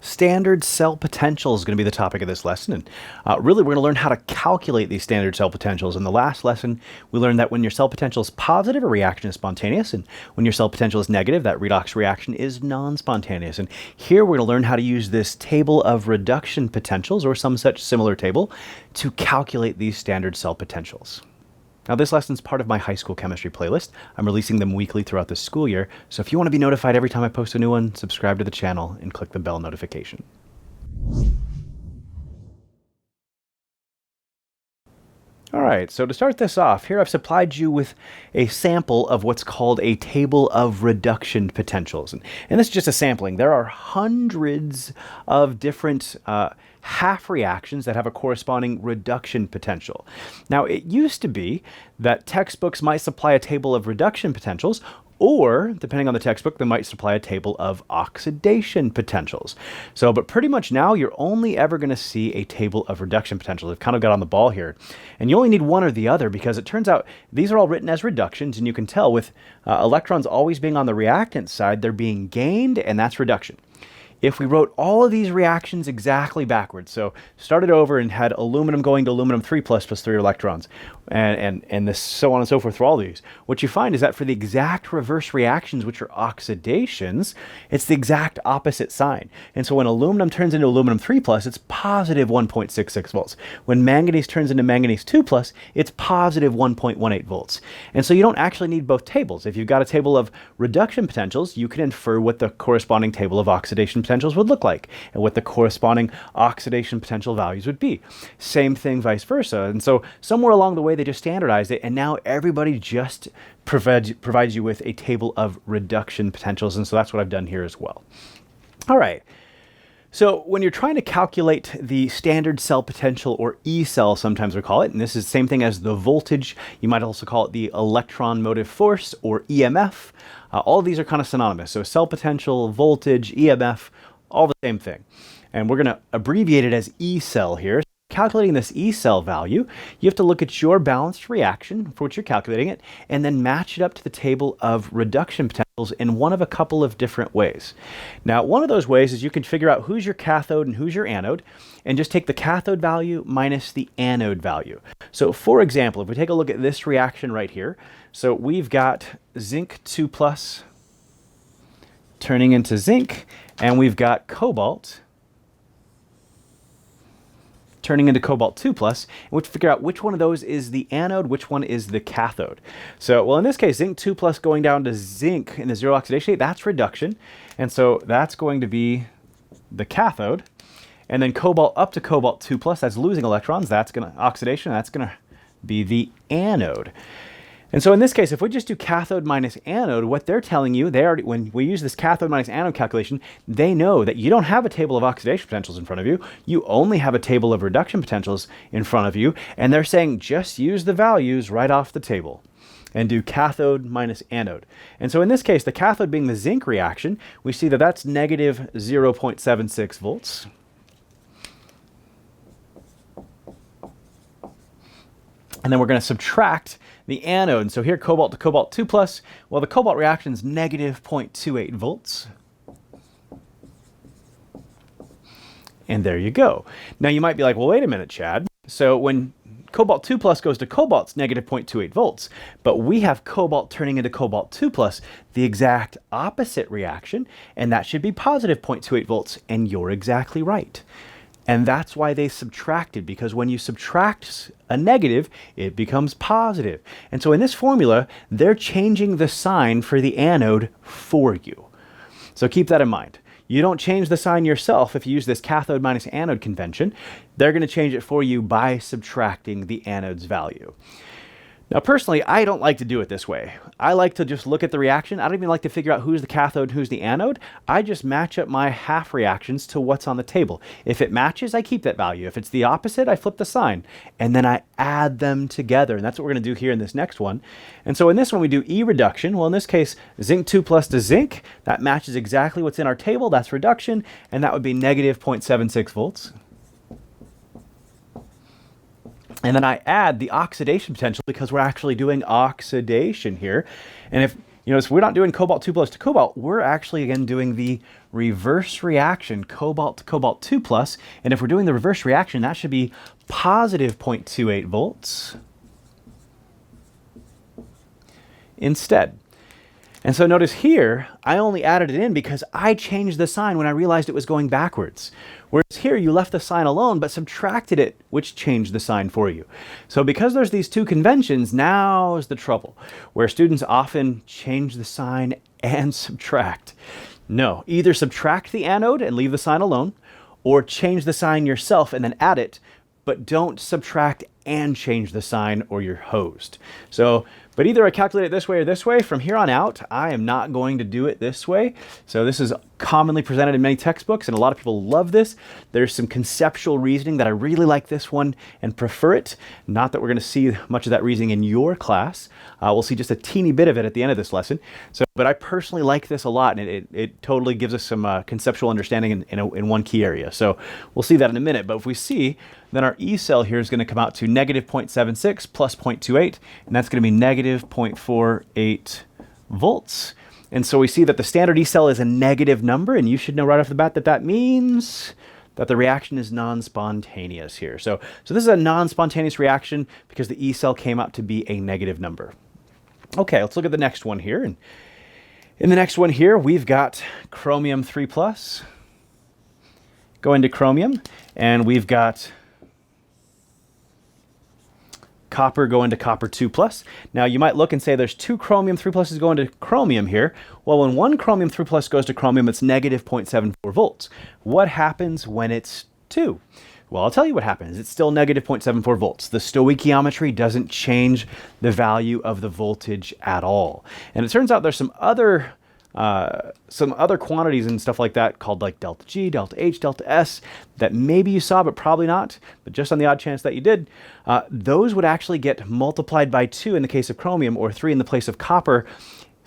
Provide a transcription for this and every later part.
Standard cell potential is going to be the topic of this lesson. And really, we're going to learn how to calculate these standard cell potentials. In the last lesson, we learned that when your cell potential is positive, a reaction is spontaneous. And when your cell potential is negative, that redox reaction is non-spontaneous. And here we're going to learn how to use this table of reduction potentials, or some such similar table, to calculate these standard cell potentials. Now, this lesson is part of my high school chemistry playlist. I'm releasing them weekly throughout the school year, so if you want to be notified every time I post a new one, subscribe to the channel and click the bell notification. All right, so to start this off, here I've supplied you with a sample of what's called a table of reduction potentials. And this is just a sampling. There are hundreds of different half reactions that have a corresponding reduction potential. Now, it used to be that textbooks might supply a table of reduction potentials, or, depending on the textbook, they might supply a table of oxidation potentials. But pretty much now, you're only ever going to see a table of reduction potentials. I've kind of got on the ball here. And you only need one or the other, because it turns out these are all written as reductions, and you can tell with electrons always being on the reactant side, they're being gained, and that's reduction. If we wrote all of these reactions exactly backwards, so started over and had aluminum going to aluminum 3+ plus 3 electrons, and this so on and so forth for all these, what you find is that for the exact reverse reactions, which are oxidations, it's the exact opposite sign. And so when aluminum turns into aluminum 3+, plus, it's positive 1.66 volts. When manganese turns into manganese 2+, plus, it's positive 1.18 volts. And so you don't actually need both tables. If you've got a table of reduction potentials, you can infer what the corresponding table of oxidation potentials would look like, and what the corresponding oxidation potential values would be. Same thing vice versa. And so somewhere along the way, they just standardized it, and now everybody just provides you with a table of reduction potentials, and so that's what I've done here as well. All right. So when you're trying to calculate the standard cell potential, or Ecell sometimes we call it, and this is the same thing as the voltage, you might also call it the electron motive force, or EMF. All of these are kind of synonymous. So cell potential, voltage, EMF, all the same thing. And we're going to abbreviate it as Ecell here. Calculating this Ecell value, you have to look at your balanced reaction for which you're calculating it, and then match it up to the table of reduction potentials in one of a couple of different ways. Now, one of those ways is you can figure out who's your cathode and who's your anode, and just take the cathode value minus the anode value. So for example, if we take a look at this reaction right here, so we've got zinc 2+ plus turning into zinc, and we've got cobalt turning into cobalt 2+, and we have to figure out which one of those is the anode, which one is the cathode. So, well, in this case, zinc 2+ going down to zinc in the zero oxidation state, that's reduction. And so that's going to be the cathode. And then cobalt up to cobalt 2+, that's losing electrons, that's going to oxidation, that's going to be the anode. And so in this case, if we just do cathode minus anode, what they're telling you, when we use this cathode minus anode calculation, they know that you don't have a table of oxidation potentials in front of you. You only have a table of reduction potentials in front of you. And they're saying just use the values right off the table and do cathode minus anode. And so in this case, the cathode being the zinc reaction, we see that that's negative 0.76 volts. And then we're going to subtract the anode. And so here, cobalt to cobalt 2+, well, the cobalt reaction is negative 0.28 volts. And there you go. Now you might be like, well, wait a minute, Chad. So when cobalt 2+ goes to cobalt, it's negative 0.28 volts. But we have cobalt turning into cobalt 2+, the exact opposite reaction, and that should be positive 0.28 volts. And you're exactly right. And that's why they subtracted, because when you subtract a negative, it becomes positive. And so in this formula, they're changing the sign for the anode for you. So keep that in mind. You don't change the sign yourself if you use this cathode minus anode convention. They're going to change it for you by subtracting the anode's value. Now, personally, I don't like to do it this way. I like to just look at the reaction. I don't even like to figure out who's the cathode and who's the anode. I just match up my half reactions to what's on the table. If it matches, I keep that value. If it's the opposite, I flip the sign, and then I add them together. And that's what we're going to do here in this next one. And so in this one, we do E reduction. Well, in this case, zinc 2+ to zinc. That matches exactly what's in our table. That's reduction, and that would be negative 0.76 volts. And then I add the oxidation potential, because we're actually doing oxidation here. And if, so we're not doing cobalt 2+ to cobalt, we're actually, again, doing the reverse reaction, cobalt to cobalt 2 plus. And if we're doing the reverse reaction, that should be positive 0.28 volts instead. And so notice here, I only added it in because I changed the sign when I realized it was going backwards. Whereas here, you left the sign alone, but subtracted it, which changed the sign for you. So because there's these two conventions, now is the trouble, where students often change the sign and subtract. No, either subtract the anode and leave the sign alone, or change the sign yourself and then add it, but don't subtract and change the sign or you're hosed. So, but either I calculate it this way or this way. From here on out, I am not going to do it this way. So this is commonly presented in many textbooks, and a lot of people love this. There's some conceptual reasoning that I really like this one and prefer it. Not that we're going to see much of that reasoning in your class. We'll see just a teeny bit of it at the end of this lesson. So, but I personally like this a lot, and it totally gives us some conceptual understanding in one key area. So we'll see that in a minute. But if we see, then our E cell here is going to come out to negative 0.76 plus 0.28, and that's going to be negative 0.48 volts. And so we see that the standard E cell is a negative number, and you should know right off the bat that that means that the reaction is non-spontaneous here. So this is a non-spontaneous reaction because the E cell came out to be a negative number. Okay, let's look at the next one here. And in the next one here, we've got chromium 3 plus going to chromium, and we've got copper going to copper 2 plus. Now you might look and say there's two chromium 3 pluses going to chromium here. Well, when one chromium 3 plus goes to chromium, it's negative 0.74 volts. What happens when it's 2? Well, I'll tell you what happens. It's still negative 0.74 volts. The stoichiometry doesn't change the value of the voltage at all. And it turns out there's some other quantities and stuff like that called like delta G, delta H, delta S that maybe you saw, but probably not. But just on the odd chance that you did, those would actually get multiplied by 2 in the case of chromium, or 3 in the place of copper.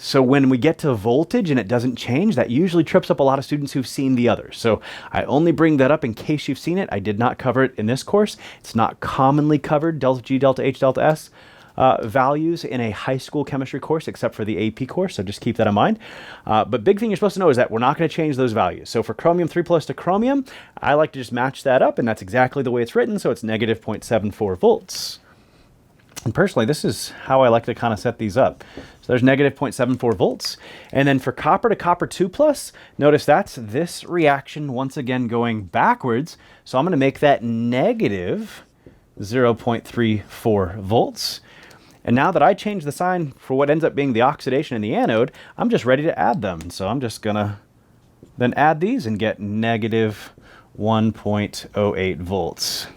So when we get to voltage and it doesn't change, that usually trips up a lot of students who've seen the others. So I only bring that up in case you've seen it. I did not cover it in this course. It's not commonly covered, delta G, delta H, delta S values in a high school chemistry course, except for the AP course, so just keep that in mind. But big thing you're supposed to know is that we're not going to change those values. So for chromium 3 plus to chromium, I like to just match that up, and that's exactly the way it's written, so it's negative 0.74 volts. And personally, this is how I like to kind of set these up. So there's negative 0.74 volts. And then for copper to copper 2 plus, notice that's this reaction once again going backwards. So I'm going to make that negative 0.34 volts. And now that I changed the sign for what ends up being the oxidation in the anode, I'm just ready to add them. So I'm just going to then add these and get negative 1.08 volts.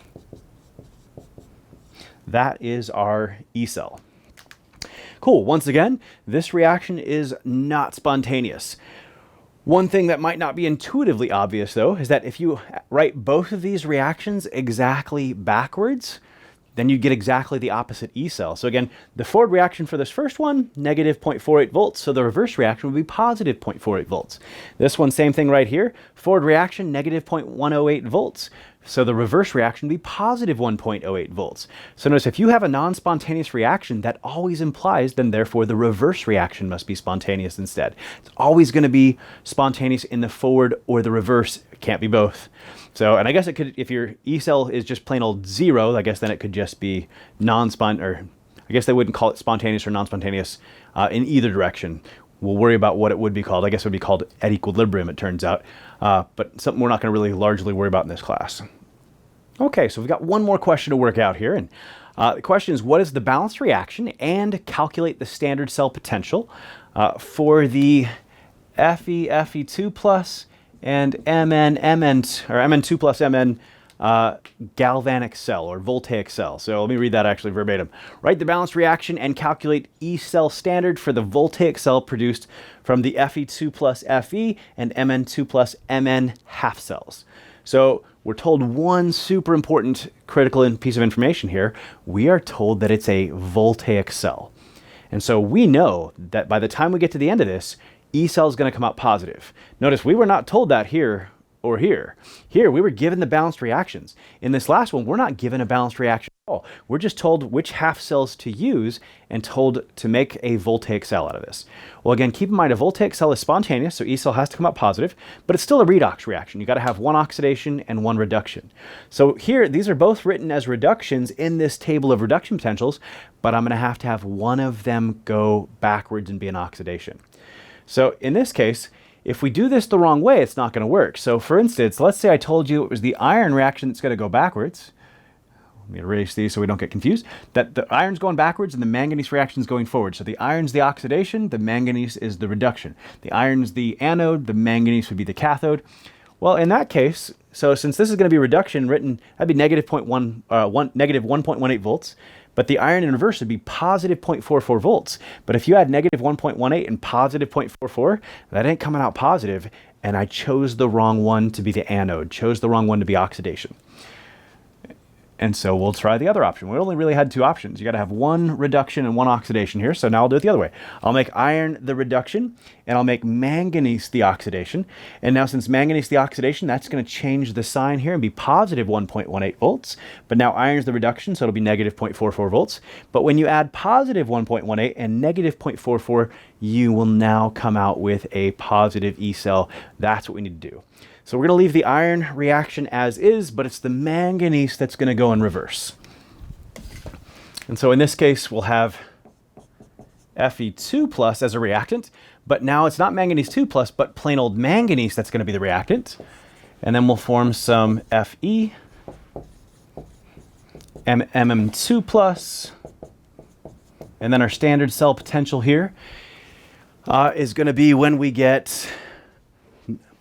That is our E cell. Cool. Once again, this reaction is not spontaneous. One thing that might not be intuitively obvious, though, is that if you write both of these reactions exactly backwards, then you get exactly the opposite E cell. So again, the forward reaction for this first one, negative 0.48 volts. So the reverse reaction would be positive 0.48 volts. This one, same thing right here. Forward reaction, negative 0.108 volts. So the reverse reaction would be positive 1.08 volts. So notice if you have a non-spontaneous reaction, that always implies then therefore the reverse reaction must be spontaneous instead. It's always going to be spontaneous in the forward or the reverse. It can't be both. So, and I guess it could, if your E cell is just plain old 0, I guess then it could just be or I guess they wouldn't call it spontaneous or non-spontaneous in either direction. We'll worry about what it would be called. I guess it would be called at equilibrium, it turns out. But something we're not going to really largely worry about in this class. Okay, so we've got one more question to work out here. And the question is, what is the balanced reaction, and calculate the standard cell potential for the Fe2 plus and Mn2 plus Mn galvanic cell or voltaic cell. So let me read that actually verbatim. Write the balanced reaction and calculate E cell standard for the voltaic cell produced from the Fe2 plus Fe and Mn2 plus Mn half cells. So we're told one super important critical piece of information here. We are told that it's a voltaic cell. And so we know that by the time we get to the end of this, E cell is going to come out positive. Notice we were not told that here or here. Here we were given the balanced reactions. In this last one, we're not given a balanced reaction all. We're just told which half cells to use and told to make a voltaic cell out of this. Well, again, keep in mind a voltaic cell is spontaneous, so E cell has to come out positive, but it's still a redox reaction. You got to have one oxidation and one reduction. So here, these are both written as reductions in this table of reduction potentials, but I'm going to have one of them go backwards and be an oxidation. So in this case, if we do this the wrong way, it's not going to work. So for instance, let's say I told you it was the iron reaction that's going to go backwards. Let me erase these so we don't get confused. That the iron's going backwards and the manganese reaction is going forward. So the iron's the oxidation, the manganese is the reduction. The iron's the anode, the manganese would be the cathode. Well, in that case, so since this is going to be reduction written, that'd be negative 1.18 volts. But the iron in reverse would be positive 0.44 volts. But if you add negative 1.18 and positive 0.44, that ain't coming out positive. And I chose the wrong one to be the anode, chose the wrong one to be oxidation. And so we'll try the other option. We only really had two options. You got to have one reduction and one oxidation here. So now I'll do it the other way. I'll make iron the reduction and I'll make manganese the oxidation. And now since manganese the oxidation, that's going to change the sign here and be positive 1.18 volts. But now iron's the reduction, so it'll be negative 0.44 volts. But when you add positive 1.18 and negative 0.44, you will now come out with a positive E cell. That's what we need to do. So we're going to leave the iron reaction as is, but it's the manganese that's going to go in reverse. And so in this case, we'll have Fe2 plus as a reactant, but now it's not manganese 2 plus, but plain old manganese that's going to be the reactant. And then we'll form some Fe, Mm2 plus, and then our standard cell potential here is going to be when we get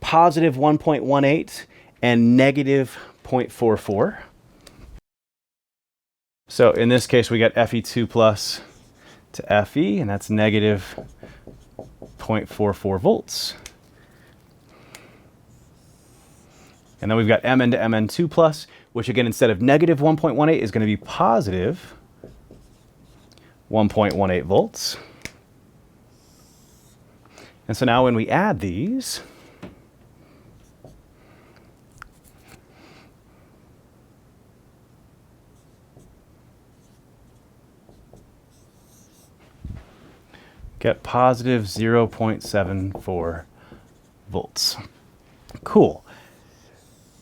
positive 1.18 and negative 0.44. So in this case, we got Fe2 plus to Fe, and that's negative 0.44 volts. And then we've got Mn to Mn2 plus, which again, instead of negative 1.18 is going to be positive 1.18 volts. And so now when we add these, get positive 0.74 volts. Cool.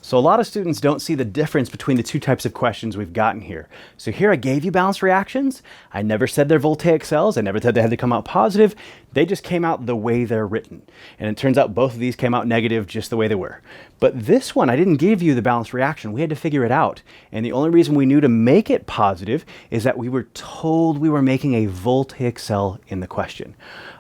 So a lot of students don't see the difference between the two types of questions we've gotten here. So here I gave you balanced reactions. I never said they're voltaic cells. I never said they had to come out positive. They just came out the way they're written. And it turns out both of these came out negative just the way they were. But this one, I didn't give you the balanced reaction. We had to figure it out. And the only reason we knew to make it positive is that we were told we were making a voltaic cell in the question.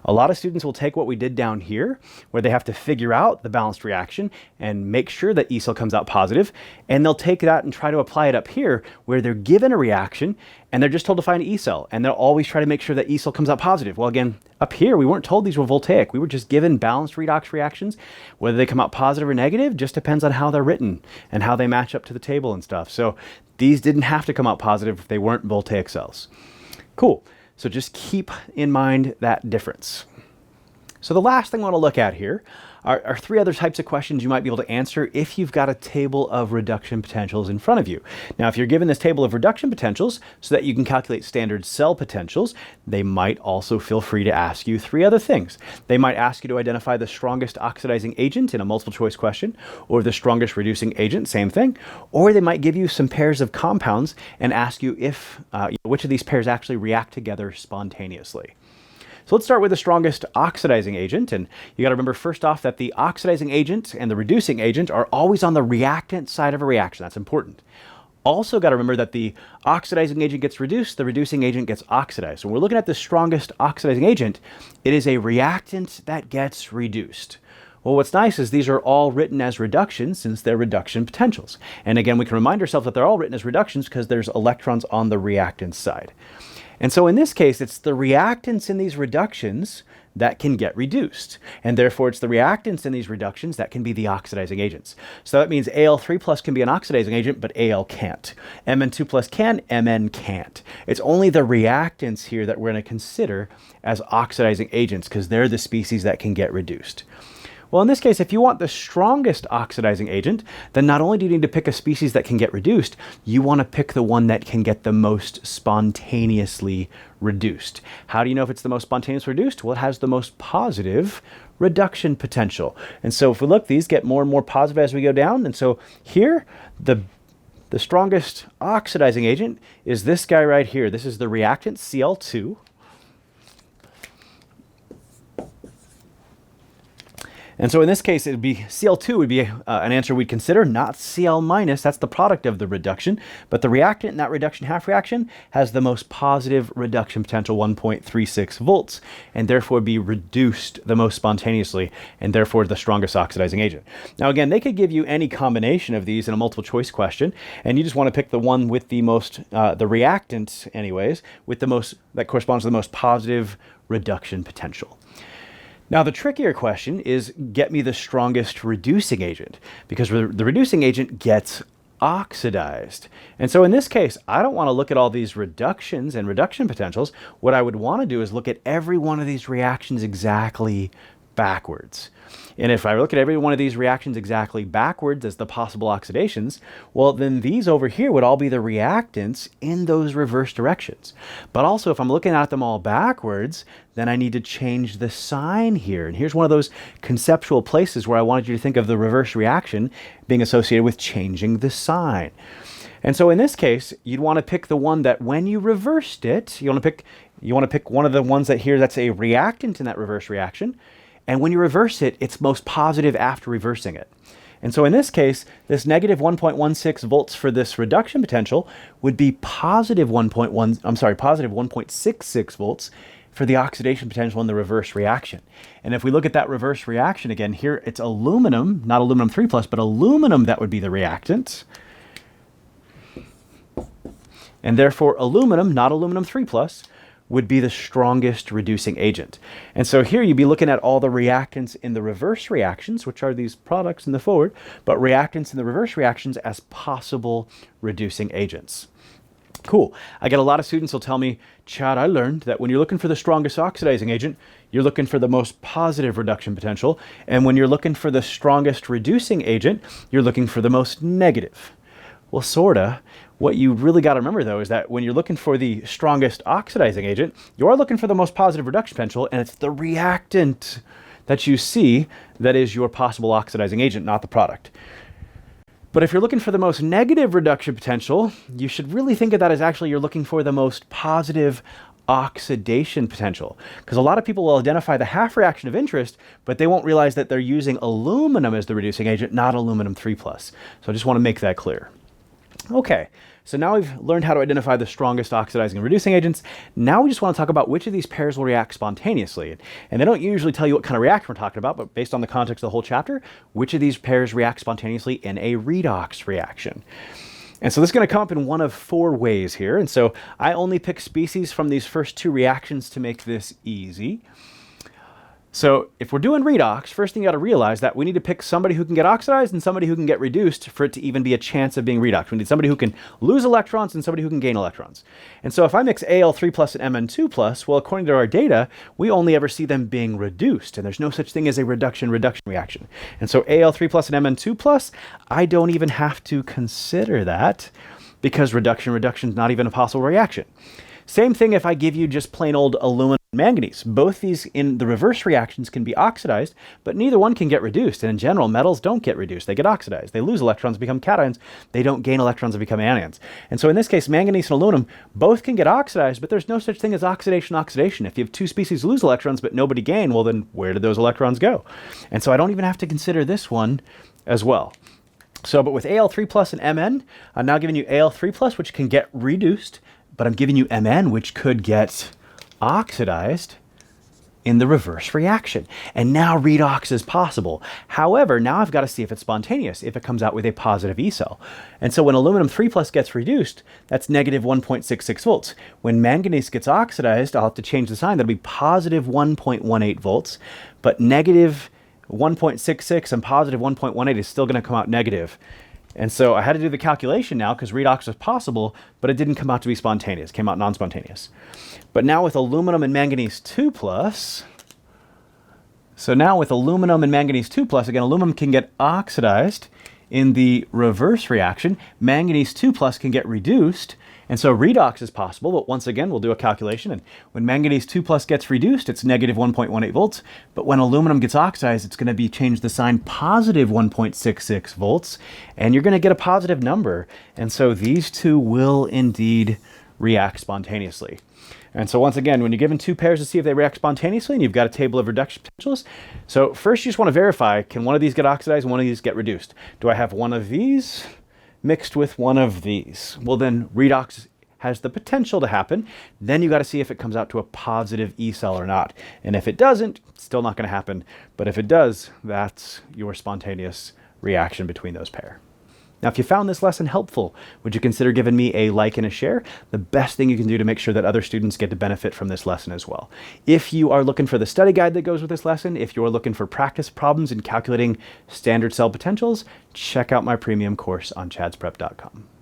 A lot of students will take what we did down here, where they have to figure out the balanced reaction and make sure that E cell comes out positive, and they'll take that and try to apply it up here, where they're given a reaction and they're just told to find E cell, and they'll always try to make sure that E cell comes out positive. Well, again, up here, we weren't told these were voltaic. We were just given balanced redox reactions. Whether they come out positive or negative just depends on how they're written and how they match up to the table and stuff. So these didn't have to come out positive if they weren't voltaic cells. Cool. So just keep in mind that difference. So the last thing I want to look at here are three other types of questions you might be able to answer if you've got a table of reduction potentials in front of you. Now, if you're given this table of reduction potentials so that you can calculate standard cell potentials, they might also feel free to ask you three other things. They might ask you to identify the strongest oxidizing agent in a multiple choice question, or the strongest reducing agent, same thing. Or they might give you some pairs of compounds and ask you if which of these pairs actually react together spontaneously. So let's start with the strongest oxidizing agent. And you got to remember first off that the oxidizing agent and the reducing agent are always on the reactant side of a reaction. That's important. Also got to remember that the oxidizing agent gets reduced, the reducing agent gets oxidized. So when we're looking at the strongest oxidizing agent, it is a reactant that gets reduced. Well, what's nice is these are all written as reductions since they're reduction potentials. And again, we can remind ourselves that they're all written as reductions because there's electrons on the reactant side. And so in this case, it's the reactants in these reductions that can get reduced. And therefore, it's the reactants in these reductions that can be the oxidizing agents. So that means Al3 plus can be an oxidizing agent, but Al can't. Mn2 plus can, Mn can't. It's only the reactants here that we're going to consider as oxidizing agents because they're the species that can get reduced. Well, in this case, if you want the strongest oxidizing agent, then not only do you need to pick a species that can get reduced, you want to pick the one that can get the most spontaneously reduced. How do you know if it's the most spontaneously reduced? Well, it has the most positive reduction potential. And so if we look, these get more and more positive as we go down. And so here, the strongest oxidizing agent is this guy right here. This is the reactant Cl2. And so in this case, it would be Cl2 would be an answer we'd consider, not Cl minus. That's the product of the reduction. But the reactant in that reduction half reaction has the most positive reduction potential, 1.36 volts, and therefore be reduced the most spontaneously, and therefore the strongest oxidizing agent. Now again, they could give you any combination of these in a multiple choice question, and you just want to pick the one with the most, the reactant anyways, with the most, that corresponds to the most positive reduction potential. Now, the trickier question is get me the strongest reducing agent, because the reducing agent gets oxidized. And so in this case, I don't want to look at all these reductions and reduction potentials. What I would want to do is look at every one of these reactions exactly backwards. And if I look at every one of these reactions exactly backwards as the possible oxidations, well, then these over here would all be the reactants in those reverse directions. But also, if I'm looking at them all backwards, then I need to change the sign here. And here's one of those conceptual places where I wanted you to think of the reverse reaction being associated with changing the sign. And so in this case, you'd want to pick the one that when you reversed it, you want to pick one of the ones that here that's a reactant in that reverse reaction. And when you reverse it, it's most positive after reversing it. And so in this case, this negative 1.16 volts for this reduction potential would be positive 1.66 volts for the oxidation potential in the reverse reaction. And if we look at that reverse reaction again, here it's aluminum, not aluminum 3 plus, but aluminum that would be the reactant. And therefore aluminum, not aluminum 3 plus, would be the strongest reducing agent. And so here you'd be looking at all the reactants in the reverse reactions, which are these products in the forward, but reactants in the reverse reactions as possible reducing agents. Cool. I get a lot of students who'll tell me, Chad, I learned that when you're looking for the strongest oxidizing agent, you're looking for the most positive reduction potential. And when you're looking for the strongest reducing agent, you're looking for the most negative. Well, sorta. What you really got to remember, though, is that when you're looking for the strongest oxidizing agent, you are looking for the most positive reduction potential, and it's the reactant that you see that is your possible oxidizing agent, not the product. But if you're looking for the most negative reduction potential, you should really think of that as actually you're looking for the most positive oxidation potential. Because a lot of people will identify the half reaction of interest, but they won't realize that they're using aluminum as the reducing agent, not aluminum 3 plus. So I just want to make that clear. Okay, so now we've learned how to identify the strongest oxidizing and reducing agents. Now we just want to talk about which of these pairs will react spontaneously. And they don't usually tell you what kind of reaction we're talking about, but based on the context of the whole chapter, which of these pairs react spontaneously in a redox reaction. And so this is going to come up in one of 4 ways here. And so I only pick species from these first 2 reactions to make this easy. So if we're doing redox, first thing you got to realize that we need to pick somebody who can get oxidized and somebody who can get reduced for it to even be a chance of being redox. We need somebody who can lose electrons and somebody who can gain electrons. And so if I mix Al3 plus and Mn2 plus, well, according to our data, we only ever see them being reduced, and there's no such thing as a reduction-reduction reaction. And so Al3 plus and Mn2 plus, I don't even have to consider that because reduction-reduction is not even a possible reaction. Same thing if I give you just plain old aluminum and manganese. Both these in the reverse reactions can be oxidized, but neither one can get reduced. And in general, metals don't get reduced. They get oxidized. They lose electrons, become cations. They don't gain electrons and become anions. And so in this case, manganese and aluminum both can get oxidized, but there's no such thing as oxidation. If you have 2 species lose electrons, but nobody gain, well, then where did those electrons go? And so I don't even have to consider this one as well. So, but with Al3 plus and Mn, I'm now giving you Al3 plus, which can get reduced, but I'm giving you Mn, which could get oxidized in the reverse reaction. And now redox is possible. However, now I've got to see if it's spontaneous, if it comes out with a positive Ecell. And so when aluminum 3 plus gets reduced, that's negative 1.66 volts. When manganese gets oxidized, I'll have to change the sign. That'll be positive 1.18 volts, but negative 1.66 and positive 1.18 is still going to come out negative. And so I had to do the calculation now because redox was possible, but it didn't come out to be spontaneous. It came out non-spontaneous. But now with aluminum and manganese 2 plus, So now with aluminum and manganese 2 plus, again, aluminum can get oxidized in the reverse reaction. Manganese 2 plus can get reduced, and so redox is possible, but once again, we'll do a calculation, and when manganese 2 plus gets reduced, it's negative 1.18 volts, but when aluminum gets oxidized, it's going to be changed the sign positive 1.66 volts, and you're going to get a positive number, and so these two will indeed react spontaneously. And so once again, when you're given two pairs to see if they react spontaneously, and you've got a table of reduction potentials, so first you just want to verify, can one of these get oxidized and one of these get reduced? Do I have one of these mixed with one of these? Well, then redox has the potential to happen. Then you got to see if it comes out to a positive ecell or not. And if it doesn't, it's still not going to happen. But if it does, that's your spontaneous reaction between those pair. Now, if you found this lesson helpful, would you consider giving me a like and a share? The best thing you can do to make sure that other students get to benefit from this lesson as well. If you are looking for the study guide that goes with this lesson, if you're looking for practice problems in calculating standard cell potentials, check out my premium course on chadsprep.com.